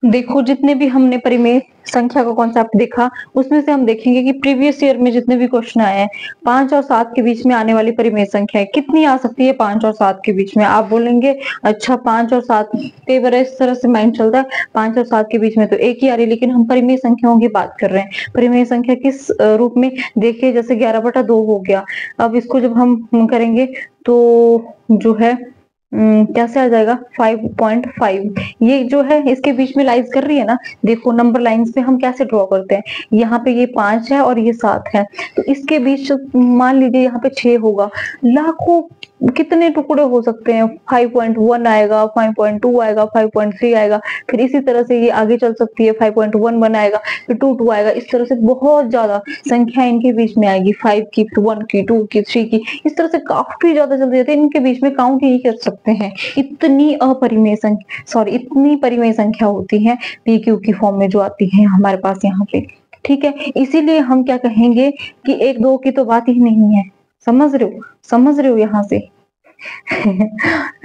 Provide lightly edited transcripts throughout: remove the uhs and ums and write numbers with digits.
देखो जितने भी हमने परिमेय संख्या का कॉन्सेप्ट देखा, उसमें से हम देखेंगे कि प्रीवियस ईयर में जितने भी क्वेश्चन आए हैं, 5 और 7 के बीच में आने वाली परिमेय संख्या है कितनी आ सकती है? 5 और 7 के बीच में। आप बोलेंगे अच्छा 5 और 7, कई बार इस तरह से माइंड चलता है 5 और 7 के बीच में तो एक ही आ रही है, लेकिन हम परिमेय संख्याओं की बात कर रहे हैं। परिमेय संख्या किस रूप में? देखिए जैसे 11/2 हो गया, अब इसको जब हम करेंगे तो जो है कैसे आ जाएगा? 5.5। ये जो है इसके बीच में लाइज कर रही है ना। देखो नंबर लाइंस पे हम कैसे ड्रॉ करते हैं, यहाँ पे ये 5 है और ये 7 है, तो इसके बीच मान लीजिए यहाँ पे 6 होगा, लाखों कितने टुकड़े हो सकते हैं? 5.1 आएगा, 5.2 आएगा, 5.3 आएगा, फिर इसी तरह से ये आगे चल सकती है, 5.11 आएगा, फिर 2 आएगा, इस तरह से बहुत ज्यादा संख्या इनके बीच में आएगी, 5 की, 1 की, 2 की, 3 की, इस तरह से काफी ज्यादा चलती जाती है। इनके बीच में काउंट ही नहीं कर सकते हैं, इतनी अपरिमेय संख्या, सॉरी इतनी परिमेय संख्या होती है पी क्यू की फॉर्म में जो आती है हमारे पास यहाँ पे। ठीक है, इसीलिए हम क्या कहेंगे कि 1 2 की तो बात ही नहीं है। समझ रहे हो? समझ रहे हो यहाँ से?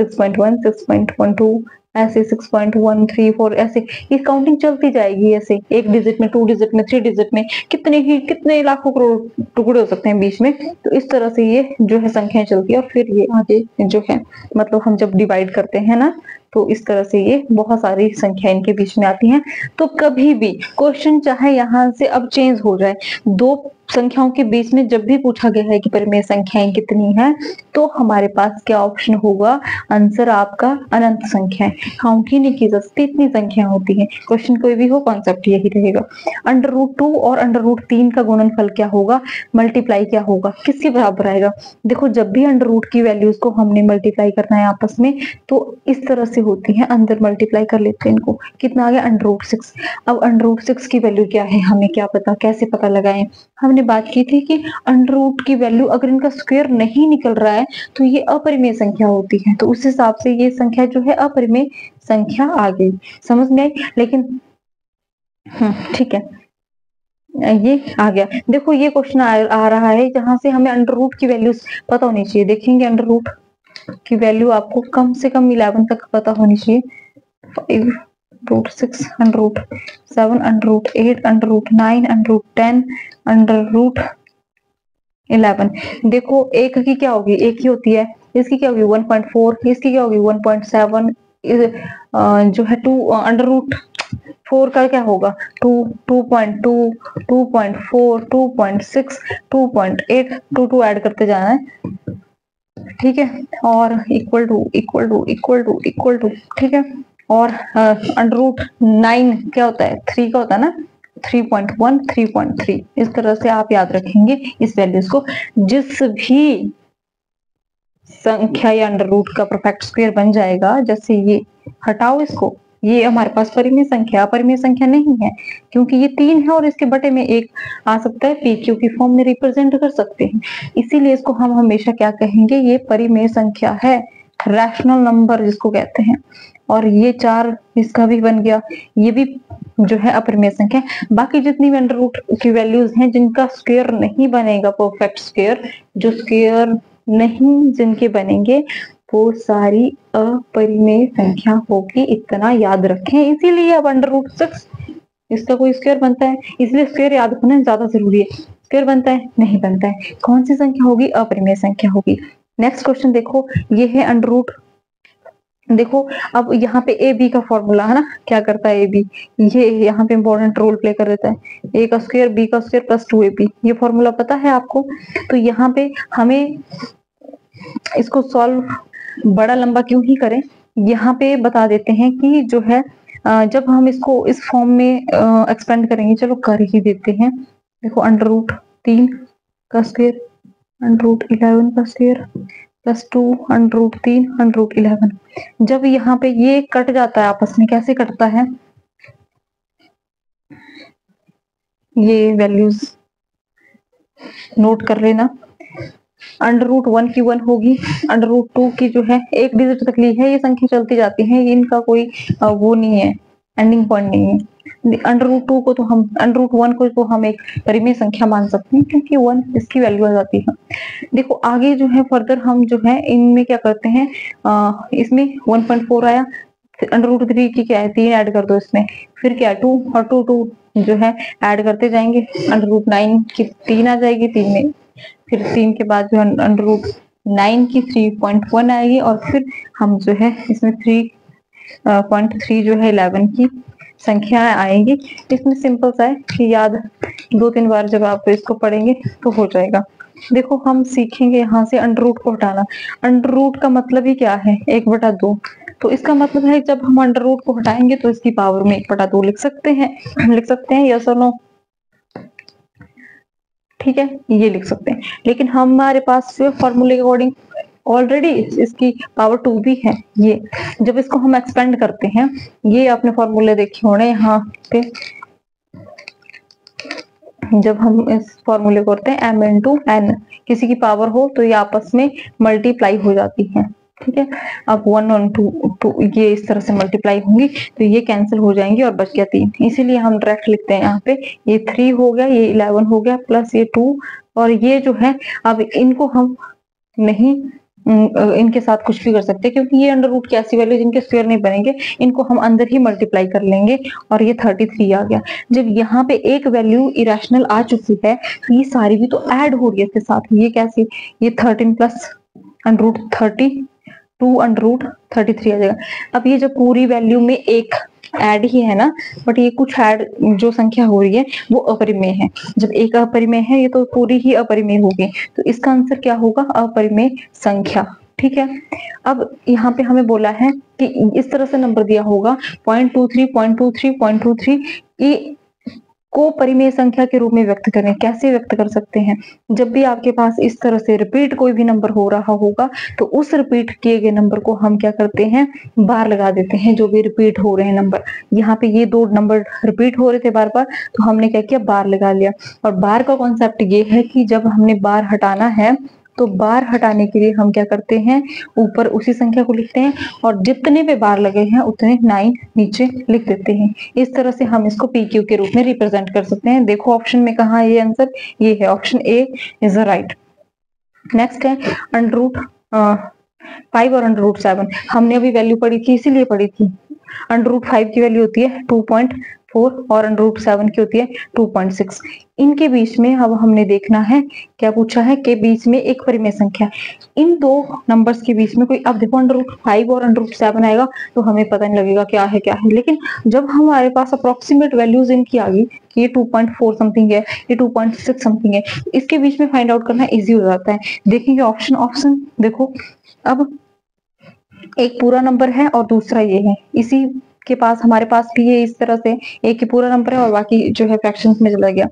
6.1, 6.12 ऐसे 6.134 ऐसे ये काउंटिंग चलती जाएगी। ऐसे 1 डिजिट में, 2 डिजिट में, 3 डिजिट में कितने लाखों करोड़ टुकड़े हो सकते हैं बीच में। तो इस तरह से ये जो है संख्याएं चलती है और फिर ये आगे जो है मतलब हम जब डिवाइड करते हैं ना, तो इस तरह से ये बहुत सारी संख्या इनके बीच में आती हैं। तो कभी भी क्वेश्चन चाहे यहाँ से अब चेंज हो जाए, 2 संख्याओं के बीच में जब भी पूछा गया है कि परिमेय संख्याएं कितनी है, तो हमारे पास क्या ऑप्शन होगा? आंसर आपका अनंत संख्या है, काउंट ही नहीं की जा सकती, इतनी संख्या होती है। क्वेश्चन कोई भी हो कॉन्सेप्ट यही रहेगा। √2 और √3 का गुणनफल क्या होगा? मल्टीप्लाई क्या होगा? किसके बराबर आएगा? देखो जब भी √रूट की वैल्यूज को हमने मल्टीप्लाई करना है आपस में, तो इस तरह से होती है, अंदर मल्टीप्लाई कर लेते हैं इनको। कितना आ गया? √6। अब √6 की वैल्यू क्या है हमें क्या पता, कैसे पता लगाएं? हमने बात की थी कि √रूट की वैल्यू अगर इनका स्क्वायर नहीं निकल रहा है तो ये अपरिमेय संख्या होती है, तो उस हिसाब से ये संख्या जो है अपरिमेय संख्या आ गई। समझ में आई? लेकिन ठीक है, ये आ गया। देखो ये क्वेश्चन आ रहा है जहां से हमें √रूट की वैल्यूज पता होनी चाहिए। देखेंगे √रूट की वैल्यू आपको कम से कम 11 तक पता होनी चाहिए। 5 √6 √7 √8 √9 √10 √11। देखो एक की क्या होगी? एक ही होती है, इसकी क्या होगी? 1.4, इसकी क्या होगी? 1.7, जो है 2 √4 का क्या होगा? 2, 2.2, 2.4, 2.6, 2.8, 2 ऐड करते जाना है। ठीक है, और equal to equal to equal to equal to, ठीक है। और √9 क्या होता है? 3 का होता है ना, 3.1, 3.3। इस तरह से आप याद रखेंगे इस वैल्यूज को। जिस भी संख्या या √रूट का परफेक्ट स्क्वायर बन जाएगा, जैसे ये हटाओ इसको, ये हमारे पास परिमेय संख्या, अपरिमेय संख्या नहीं है, क्योंकि ये 3 है और इसके बटे में 1 आ सकता है, पी क्यू की फॉर्म में रिप्रेजेंट कर सकते हैं। इसीलिए इसको हम हमेशा क्या कहेंगे? ये परिमेय संख्या है, रैशनल नंबर जिसको कहते हैं। और ये 4 इसका भी बन गया, ये भी जो है अपरिमेय संख्या। बाकी जितनी भी √रूट की वैल्यूज हैं जिनका स्क्वायर नहीं बनेगा, परफेक्ट स्क्वायर, जो स्क्वायर नहीं जिनके बनेंगे, वो सारी अपरिमेय संख्या होगी, इतना याद रखें। इसीलिए अब √6 इसका कोई स्क्वायर बनता है, इसलिए स्क्वायर याद होना ज्यादा जरूरी है। स्क्वायर बनता है? नहीं बनता है। कौन सी संख्या होगी? अपरिमेय संख्या होगी। नेक्स्ट क्वेश्चन देखो, ये है √। देखो अब यहाँ पे ए बी का फॉर्मूला है ना, क्या करता है ए बी, ये यहाँ पे इंपॉर्टेंट रोल प्ले कर देता है। ए का स्क्वायर बी का स्क्वायर प्लस 2ab, ये फॉर्मूला पता है आपको? तो यहाँ पे हमें इसको सॉल्व बड़ा लंबा क्यों ही करें, यहाँ पे बता देते हैं कि जो है जब हम इसको इस फॉर्म में एक्सपेंड करेंगे, चलो कर ही देते हैं। देखो √3 का स्क्वायर, √11 का स्क्वायर प्लस 2 √3 √11। जब यहाँ पे ये कट जाता है आपस में, कैसे कटता है? ये वैल्यूज नोट कर लेना। √1 की 1 होगी, √2 की जो है 1 डिजिट तक ली है, ये संख्या चलती जाती है, इनका कोई वो नहीं है, एंडिंग पॉइंट नहीं है। √2 को तो हम, √1 को तो हम एक परिमेय संख्या मान सकते हैं, क्योंकि 1 इसकी वैल्यू आ जाती है। देखो आगे जो है फर्दर हम जो है इनमें क्या करते हैं, इसमें 1.4 आया, √3 की क्या है 3 ऐड कर दो इसमें, फिर क्या 2 और 2 2 जो है ऐड करते जाएंगे, √9 की 3 आ जाएगी, 3 में फिर 3 के बाद जो है √9 की 3.1 आएगी, और फिर हम जो है इसमें 3.3 जो है 11 की संख्या आएंगी। इसमें सिंपल सा है कि याद 2-3 बार जब आप इसको पढ़ेंगे तो हो जाएगा। देखो हम सीखेंगे यहाँ से अंडर को हटाना। अंडर का मतलब ही क्या है 1/2, तो इसका मतलब है जब हम अंडर को हटाएंगे तो इसकी पावर में 1/2 लिख सकते हैं, यस और नो, ठीक है ये लिख सकते हैं। लेकिन हमारे पास फॉर्मूले के अकॉर्डिंग ऑलरेडी इसकी पावर 2 भी है। ये जब इसको हम एक्सपेंड करते हैं, ये आपने फॉर्मूले देखे होने यहाँ पे, जब हम इस फॉर्मूले को करते हैं m इंटू एन, किसी की पावर हो तो ये आपस में मल्टीप्लाई हो जाती है, ठीक है। अब 1 और 2 ये इस तरह से मल्टीप्लाई होंगी तो ये कैंसिल हो जाएंगी और बच गया 3, इसीलिए हम डायरेक्ट लिखते हैं यहाँ पे ये 3 हो गया, ये 11 हो गया, प्लस ये 2, और ये जो है अब इनको हम नहीं इनके साथ कुछ भी कर सकते हैं, क्योंकि ये अंडर की ऐसी वैल्यू जिनके स्क्वायर नहीं बनेंगे, इनको हम अंदर ही मल्टीप्लाई कर लेंगे और ये 33 आ गया। जब यहाँ पे एक वैल्यू इरेशनल आ चुकी है तो ये सारी भी तो ऐड हो रही है इसके साथ। ये कैसे, ये 13 प्लस √32 √33 आ जाएगा। अब ये जब पूरी वैल्यू में एक ऐड ही है ना, बट ये कुछ ऐड जो संख्या हो रही है वो अपरिमेय है। जब एक अपरिमेय है ये तो पूरी ही अपरिमेय होगी, तो इसका आंसर क्या होगा अपरिमेय संख्या, ठीक है। अब यहाँ पे हमें बोला है कि इस तरह से नंबर दिया होगा 0.23 0.23 0.23 ये को परिमेय संख्या के रूप में व्यक्त करें। कैसे व्यक्त कर सकते हैं, जब भी आपके पास इस तरह से रिपीट कोई भी नंबर हो रहा होगा तो उस रिपीट किए गए नंबर को हम क्या करते हैं बार लगा देते हैं, जो भी रिपीट हो रहे हैं नंबर। यहाँ पे ये 2 नंबर रिपीट हो रहे थे बार बार, तो हमने क्या किया बार लगा लिया। और बार का कॉन्सेप्ट ये है कि जब हमने बार हटाना है तो बार हटाने के लिए हम क्या करते हैं ऊपर उसी संख्या को लिखते हैं और जितने पे बार लगे हैं उतने 9 नीचे लिख देते हैं। इस तरह से हम इसको PQ के रूप में रिप्रेजेंट कर सकते हैं। देखो ऑप्शन में कहा है ये आंसर, ये है option A is the right. Next है √5 और √7। हमने अभी वैल्यू पढ़ी थी इसीलिए पढ़ी थी। √5 की वैल्यू होती है 2.4 और √7 की होती है 2.6। इनके बीच में अब हमने देखना है क्या पूछा है कि बीच में एक परिमेय संख्या, इन 2 नंबर्स के बीच में कोई, अब देखो √5 और √7 आएगा तो हमें पता नहीं लगेगा क्या है, लेकिन जब हमारे पास अप्रोक्सीमेट वैल्यूज इनकी आ गई कि ये 2.4 समथिंग है, ये 2.6 समथिंग है, इसके बीच में फाइंड आउट करना इजी हो जाता है। देखेंगे ऑप्शन देखो, अब एक पूरा नंबर है और दूसरा ये है, इसी के पास हमारे पास भी ये इस तरह से एक ही पूरा नंबर है और बाकी जो है फ्रैक्शंस में चला गया।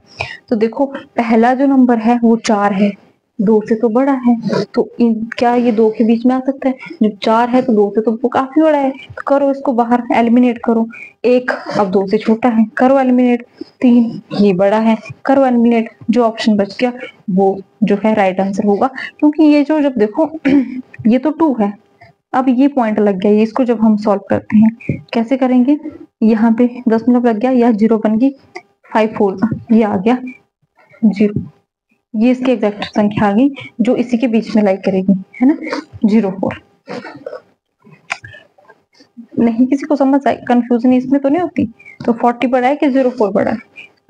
तो देखो पहला जो नंबर है वो 4 है, 2 से तो बड़ा है, तो क्या ये 2 के बीच में आ सकता है? जब 4 है तो 2 से तो वो काफी बड़ा है, तो करो इसको बाहर एलिमिनेट करो। 1 अब 2 से छोटा है, करो एलिमिनेट। 3 ये बड़ा है, करो एलिमिनेट। जो ऑप्शन बच गया वो जो है राइट आंसर होगा, क्योंकि ये जो जब देखो ये तो 2 है, अब ये पॉइंट लग गया, इसको जब हम सॉल्व करते हैं कैसे करेंगे, यहाँ पे दशमलव लग गया या 0 बन गई 5 4 ये आ गया 0, ये इसकी एग्जैक्ट संख्या आ गई जो इसी के बीच में लाइक करेगी, है ना 0.4। नहीं किसी को समझ आई, कंफ्यूजन इसमें तो नहीं होती? तो 40 बड़ा है कि 0.4 बड़ा है?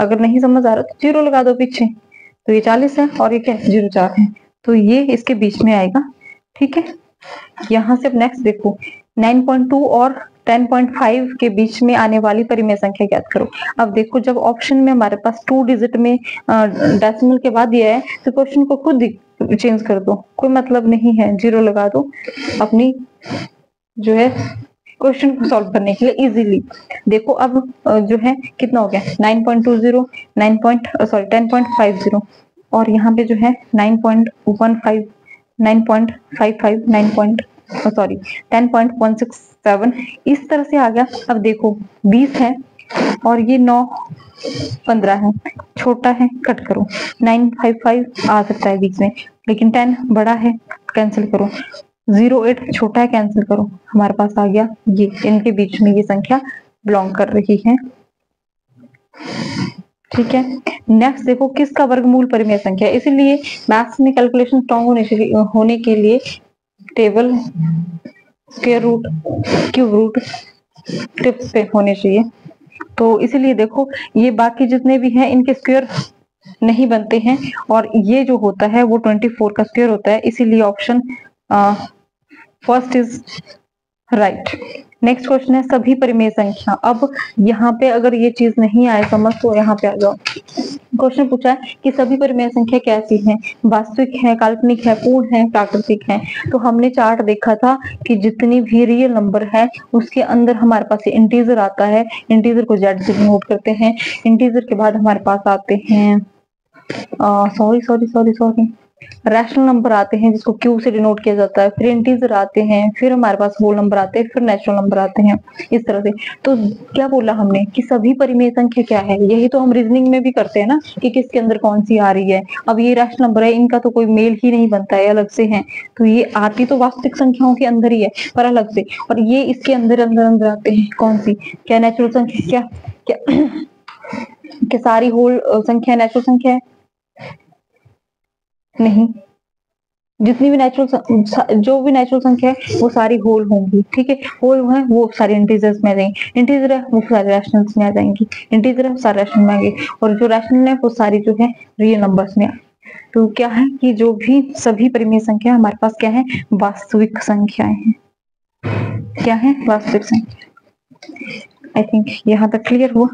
अगर नहीं समझ आ रहा तो 0 लगा दो पीछे, तो ये 40 है और ये क्या है 0.4 है, तो ये इसके बीच में आएगा, ठीक है। यहाँ से अब नेक्स्ट देखो 9.2 और 10.5 के बीच में आने वाली परिमेय संख्या ज्ञात करो। अब देखो जब ऑप्शन में हमारे पास 2 डिजिट में डेसिमल के बाद दिया है तो क्वेश्चन को खुद चेंज कर दो, कोई मतलब नहीं है, 0 लगा दो अपनी जो है क्वेश्चन को सॉल्व करने के लिए इजीली। देखो अब जो है कितना हो गया 9.20 10.50 और यहाँ पे जो है 9.15 9.55 10.167 इस तरह से आ गया। अब देखो 20 है और ये 9 15 है, छोटा है कट करो, 955 आ सकता है बीच में, लेकिन 10 बड़ा है कैंसिल करो, 08 छोटा है कैंसिल करो, हमारे पास आ गया ये, इनके बीच में ये संख्या बिलोंग कर रही है, ठीक है। नेक्स्ट देखो किसका वर्गमूल परिमेय संख्या, इसीलिए मैथ्स में कैलकुलेशन स्ट्रॉन्ग होने के लिए table, square root, cube root, tips पे होने चाहिए। तो इसीलिए देखो ये बाकी जितने भी हैं इनके स्क्वायर नहीं बनते हैं और ये जो होता है वो 24 का स्क्वायर होता है, इसीलिए option first is right. Next question है सभी परिमेय संख्या। अब यहाँ पे अगर ये चीज नहीं आए समझ तो यहाँ पे आ जाओ। क्वेश्चन पूछा है कि सभी परिमेय संख्या कैसी है, वास्तविक है, काल्पनिक है, पूर्ण है, प्राकृतिक है। तो हमने चार्ट देखा था कि जितनी भी रियल नंबर है उसके अंदर हमारे पास इंटीजर आता है, इंटीजर को जेड से नोट करते हैं। इंटीजर के बाद हमारे पास आते हैं सॉरी रैशनल नंबर आते हैं जिसको क्यू से डिनोट किया जाता है, फिर इंटीजर आते हैं, फिर हमारे पास होल नंबर आते हैं, फिर नेचुरल नंबर आते हैं, इस तरह से। तो क्या बोला हमने कि सभी परिमेय संख्या क्या है, यही तो हम रीजनिंग में भी करते हैं ना कि किसके अंदर कौन सी आ रही है। अब ये रैशनल नंबर है, इनका तो कोई मेल ही नहीं बनता है, अलग से है। तो ये आती तो वास्तविक संख्याओं के अंदर ही है पर अलग से, और ये इसके अंदर अंदर अंदर आते हैं। कौन सी? क्या नेचुरल संख्या? क्या सारी होल संख्या नेचुरल संख्या है? नहीं, जितनी भी नेचुरल जो भी नेचुरल संख्या है वो सारी होल होंगी, ठीक है। होल है वो सारे इंटीजर्स में आ जाएंगी, इंटीजर है वो सारे रैशनल्स में आ जाएंगी, इंटीजर है वो सारे रैशनल में आएंगे, और जो रैशनल है वो सारी जो है रियल नंबर्स में। तो क्या है कि जो भी सभी परिमेय संख्या हमारे पास क्या है, वास्तविक संख्याएं हैं। क्या है? वास्तविक संख्या। आई थिंक यहाँ तक क्लियर हुआ।